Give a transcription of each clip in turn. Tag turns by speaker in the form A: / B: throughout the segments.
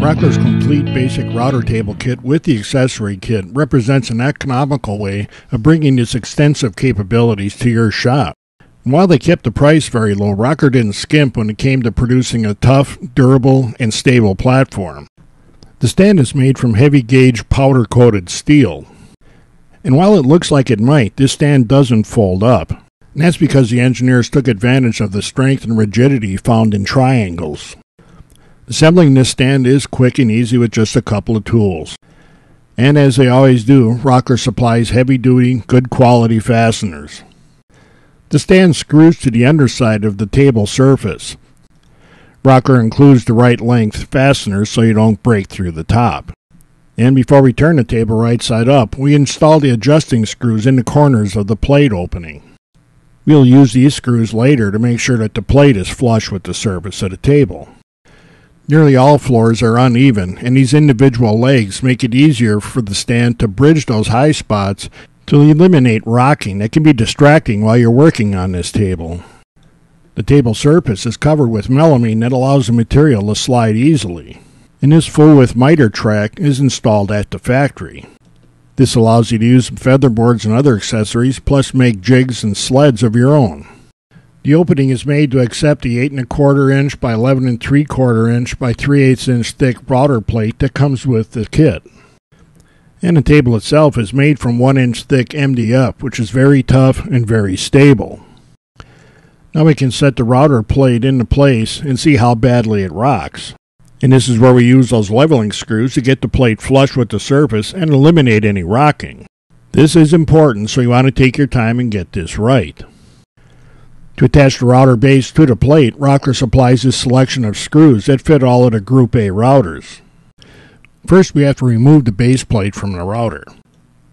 A: Rockler's complete basic router table kit with the accessory kit represents an economical way of bringing its extensive capabilities to your shop. And while they kept the price very low, Rockler didn't skimp when it came to producing a tough, durable, and stable platform. The stand is made from heavy-gauge powder-coated steel. And while it looks like it might, this stand doesn't fold up. And that's because the engineers took advantage of the strength and rigidity found in triangles. Assembling this stand is quick and easy with just a couple of tools. And as they always do, Rockler supplies heavy-duty, good-quality fasteners. The stand screws to the underside of the table surface. Rockler includes the right length fasteners so you don't break through the top. And before we turn the table right side up, we install the adjusting screws in the corners of the plate opening. We'll use these screws later to make sure that the plate is flush with the surface of the table. Nearly all floors are uneven, and these individual legs make it easier for the stand to bridge those high spots to eliminate rocking that can be distracting while you're working on this table. The table surface is covered with melamine that allows the material to slide easily, and this full-width miter track is installed at the factory. This allows you to use featherboards and other accessories, plus make jigs and sleds of your own. The opening is made to accept the 8 1/4 inch by 11 3/4 inch by 3/8 inch thick router plate that comes with the kit. And the table itself is made from 1 inch thick MDF, which is very tough and very stable. Now we can set the router plate into place and see how badly it rocks. And this is where we use those leveling screws to get the plate flush with the surface and eliminate any rocking. This is important, so you want to take your time and get this right. To attach the router base to the plate, Rockler supplies this selection of screws that fit all of the Group A routers. First, we have to remove the base plate from the router.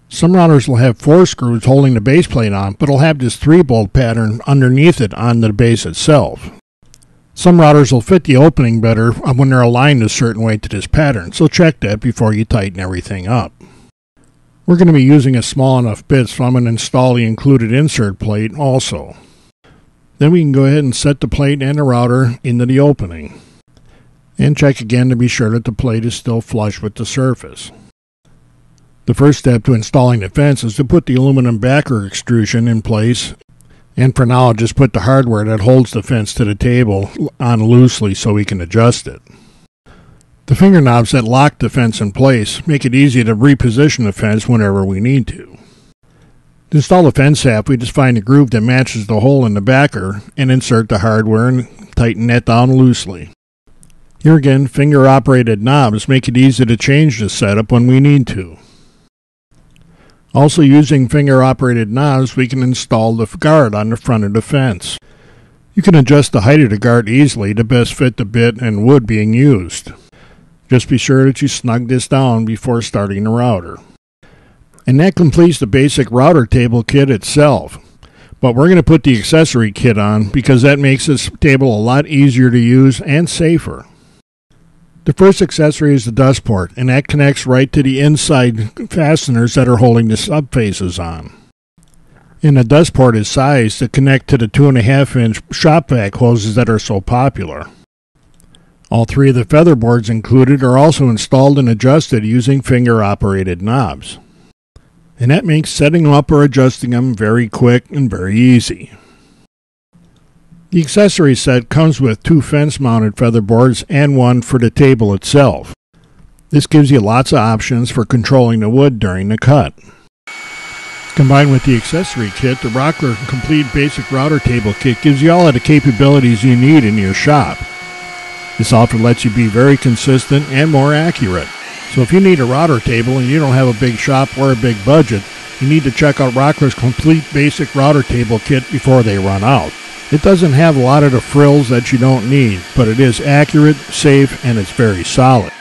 A: Some routers will have 4 screws holding the base plate on, but will have this 3-bolt pattern underneath it on the base itself. Some routers will fit the opening better when they're aligned a certain way to this pattern, so check that before you tighten everything up. We're going to be using a small enough bit, so I'm going to install the included insert plate also. Then we can go ahead and set the plate and the router into the opening. And check again to be sure that the plate is still flush with the surface. The first step to installing the fence is to put the aluminum backer extrusion in place. And for now, I'll just put the hardware that holds the fence to the table on loosely so we can adjust it. The finger knobs that lock the fence in place make it easy to reposition the fence whenever we need to. To install the fence shaft, we just find a groove that matches the hole in the backer and insert the hardware and tighten that down loosely. Here again, finger-operated knobs make it easy to change the setup when we need to. Also using finger-operated knobs, we can install the guard on the front of the fence. You can adjust the height of the guard easily to best fit the bit and wood being used. Just be sure that you snug this down before starting the router. And that completes the basic router table kit itself. But we're going to put the accessory kit on because that makes this table a lot easier to use and safer. The first accessory is the dust port, and that connects right to the inside fasteners that are holding the subfaces on. And the dust port is sized to connect to the 2.5 inch shop vac hoses that are so popular. All 3 of the featherboards included are also installed and adjusted using finger-operated knobs. And that makes setting them up or adjusting them very quick and very easy. The accessory set comes with 2 fence-mounted featherboards and 1 for the table itself. This gives you lots of options for controlling the wood during the cut. Combined with the accessory kit, the Rockler Complete Basic Router Table Kit gives you all of the capabilities you need in your shop. This offer lets you be very consistent and more accurate. So if you need a router table and you don't have a big shop or a big budget, you need to check out Rockler's Complete Basic Router Table Kit before they run out. It doesn't have a lot of the frills that you don't need, but it is accurate, safe, and it's very solid.